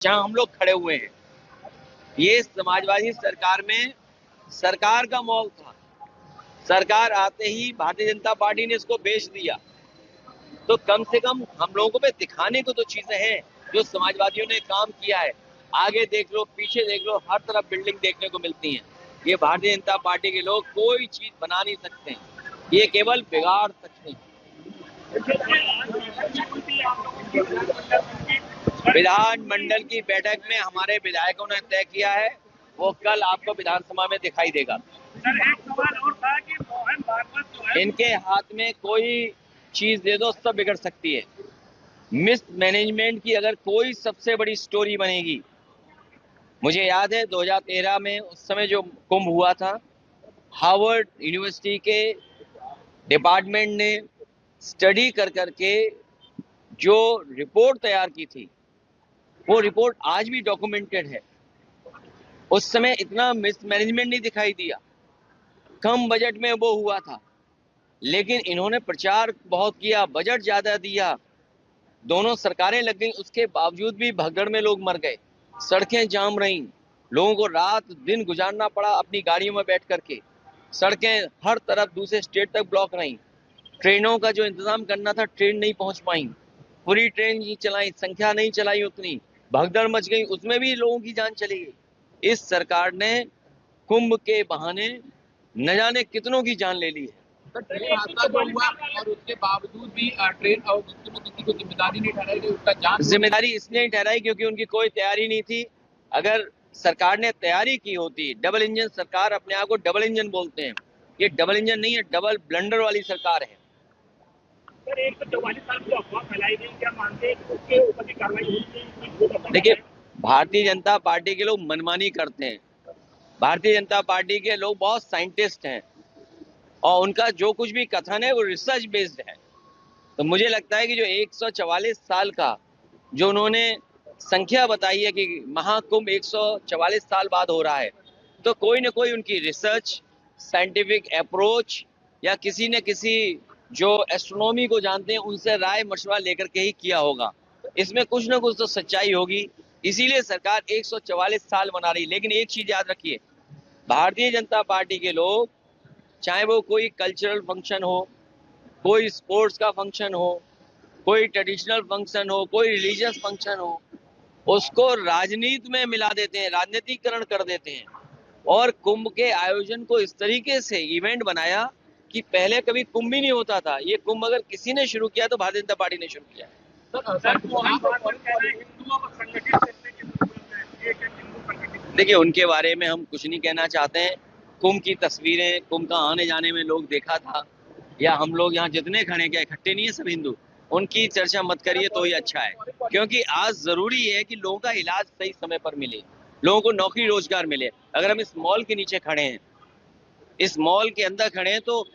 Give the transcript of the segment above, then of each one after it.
जहां हम लोग खड़े हुए हैं, ये समाजवादी सरकार में सरकार का मॉल था। सरकार आते ही भारतीय जनता पार्टी ने इसको बेच दिया। तो कम से कम हम लोगों पे दिखाने को तो चीजें हैं जो समाजवादियों ने काम किया है। आगे देख लो, पीछे देख लो, हर तरफ बिल्डिंग देखने को मिलती है। ये भारतीय जनता पार्टी के लोग कोई चीज बना नहीं सकते, ये केवल बिगाड़ सकते हैं। विधानमंडल की बैठक में हमारे विधायकों ने तय किया है, वो कल आपको विधानसभा में दिखाई देगा। सर, एक सवाल और था कि मोहन भागवत जो है, इनके हाथ में कोई चीज दे दो, सब बिगड़ सकती है। मिस मैनेजमेंट की अगर कोई सबसे बड़ी स्टोरी बनेगी, मुझे याद है 2013 में उस समय जो कुंभ हुआ था, हार्वर्ड यूनिवर्सिटी के डिपार्टमेंट ने स्टडी कर करके जो रिपोर्ट तैयार की थी, वो रिपोर्ट आज भी डॉक्यूमेंटेड है। उस समय इतना मिसमैनेजमेंट नहीं दिखाई दिया, कम बजट में वो हुआ था, लेकिन इन्होंने प्रचार बहुत किया, बजट ज्यादा दिया, दोनों सरकारें लग गई, उसके बावजूद भी भगदड़ में लोग मर गए, सड़कें जाम रहीं, लोगों को रात दिन गुजारना पड़ा अपनी गाड़ियों में बैठ करके, सड़कें हर तरफ दूसरे स्टेट तक ब्लॉक रहीं, ट्रेनों का जो इंतजाम करना था ट्रेन नहीं पहुंच पाई, पूरी ट्रेन नहीं चलाई, संख्या नहीं चलाई उतनी, भगदड़ मच गई, उसमें भी लोगों की जान चली गई। इस सरकार ने कुंभ के बहाने न जाने कितनों की जान ले ली है। तो ट्रेन हादसा जो हुआ और उसके बावजूद भी ट्रेन और किसी को जिम्मेदारी नहीं ठहराई गई, उसका जांच जिम्मेदारी इसलिए नहीं ठहराई क्योंकि उनकी कोई तैयारी नहीं थी। अगर सरकार ने तैयारी की होती, डबल इंजन सरकार, अपने आप को डबल इंजन बोलते हैं, ये डबल इंजन नहीं है, डबल ब्लंडर वाली सरकार है। सर 144 साल की अफवाह फैलाई गई, क्या मानते हैं कि उसके ऊपर की कार्रवाई होगी? देखिए, भारतीय जनता पार्टी के लोग मनमानी करते हैं, भारतीय जनता पार्टी के लोग बहुत साइंटिस्ट हैं और उनका जो कुछ भी कथन है वो रिसर्च बेस्ड है। तो मुझे लगता है कि जो 144 साल का जो उन्होंने संख्या बताई है कि महाकुंभ 144 साल बाद हो रहा है, तो कोई ना कोई उनकी रिसर्च, साइंटिफिक अप्रोच या किसी न किसी जो एस्ट्रोनॉमी को जानते हैं उनसे राय मशवरा लेकर के ही किया होगा। इसमें कुछ ना कुछ तो सच्चाई होगी, इसीलिए सरकार 144 साल मना रही। लेकिन एक चीज याद रखिए, भारतीय जनता पार्टी के लोग, चाहे वो कोई कल्चरल फंक्शन हो, कोई स्पोर्ट्स का फंक्शन हो, कोई ट्रेडिशनल फंक्शन हो, कोई रिलीजियस फंक्शन हो, उसको राजनीति में मिला देते हैं, राजनीतिकरण कर देते हैं और कुंभ के आयोजन को इस तरीके से इवेंट बनाया कि पहले कभी कुंभ ही नहीं होता था। ये कुंभ अगर किसी ने शुरू किया तो भारतीय जनता पार्टी ने शुरू किया। देखिए, उनके बारे में हम कुछ नहीं कहना चाहते हैं। कुंभ की तस्वीरें, कुंभ का आने जाने में लोग देखा था, या हम लोग यहाँ जितने खड़े क्या इकट्ठे नहीं है सब हिंदू, उनकी चर्चा मत करिए तो ही अच्छा है, क्योंकि आज जरूरी है कि लोगों का इलाज सही समय पर मिले, लोगों को नौकरी रोजगार मिले। अगर हम इस मॉल के नीचे खड़े हैं, इस मॉल के अंदर खड़े हैं, तो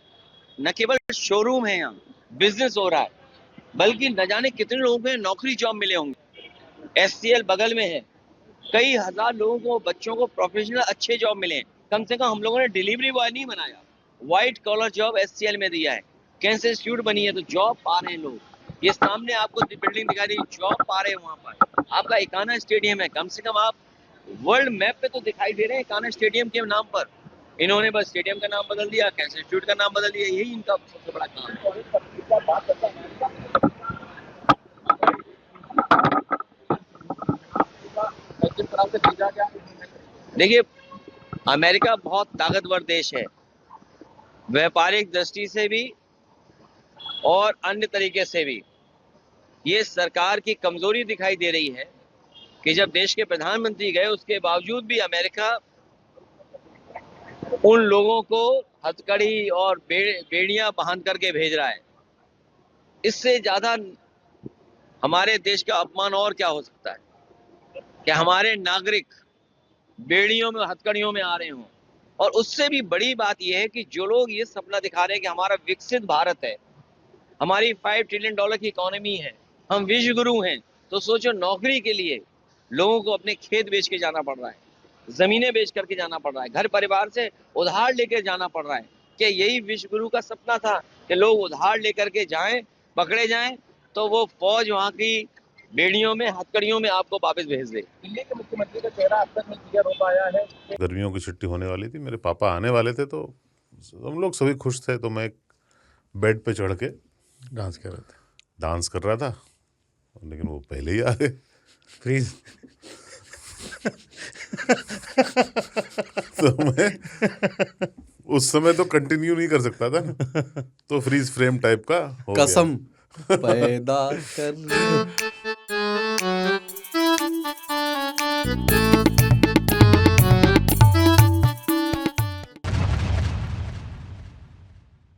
न केवल शोरूम है, यहाँ बिजनेस हो रहा है, बल्कि न जाने कितने लोगों को नौकरी जॉब मिले होंगे। SCL बगल में है, कई हजार लोगों को, बच्चों को प्रोफेशनल अच्छे जॉब मिले। कम से कम हम लोगों ने डिलीवरी बॉय नहीं बनाया, व्हाइट कॉलर जॉब SCL में दिया है, कैंसर इंस्टीट्यूट बनी है, तो जॉब पा रहे हैं लोग। ये सामने आपको बिल्डिंग दिखाई दी, जॉब पा रहे हैं वहां पर। आपका इकाना स्टेडियम है, कम से कम आप वर्ल्ड मैप पे तो दिखाई दे रहे हैं इकाना स्टेडियम के नाम पर। इन्होंने बस स्टेडियम का नाम बदल दिया, कैंसर इंस्टीट्यूट का नाम बदल दिया, यही इनका सबसे बड़ा काम है। देखिए, अमेरिका बहुत ताकतवर देश है, व्यापारिक दृष्टि से भी और अन्य तरीके से भी। ये सरकार की कमजोरी दिखाई दे रही है कि जब देश के प्रधानमंत्री गए, उसके बावजूद भी अमेरिका उन लोगों को हथकड़ी और बेड़ियां बांध करके भेज रहा है। इससे ज्यादा हमारे देश का अपमान और क्या हो सकता है कि हमारे नागरिक बेड़ियों में, हथकड़ियों में आ रहे हों। और उससे भी बड़ी बात यह है कि जो लोग ये सपना दिखा रहे हैं कि हमारा विकसित भारत है, हमारी $5 ट्रिलियन की इकोनॉमी है, हम विश्व गुरु हैं, तो सोचो नौकरी के लिए लोगों को अपने खेत बेच के जाना पड़ रहा है, जमीनें बेच करके जाना पड़ रहा है, घर परिवार से उधार लेकर जाना पड़ रहा है। कि यही विश्व गुरु का सपना था कि लोग उधार लेकर के जाएं, पकड़े जाएं, तो वो फौज वहां की बेड़ियों में, हथकड़ियों में आपको वापस भेज दे। दिल्ली के मुख्यमंत्री का चेहरा अब तक नहीं क्लियर हो पाया है। गर्मियों की छुट्टी होने वाली थी, मेरे पापा आने वाले थे, तो हम लोग सभी खुश थे। तो मैं एक बेड पे चढ़ के डांस कर रहे थे, डांस कर रहा था, लेकिन वो पहले ही आ गए। फ्रीज। तो मैं उस समय तो कंटिन्यू नहीं कर सकता था ना, तो फ्रीज फ्रेम टाइप का हो गया। कसम पैदा कर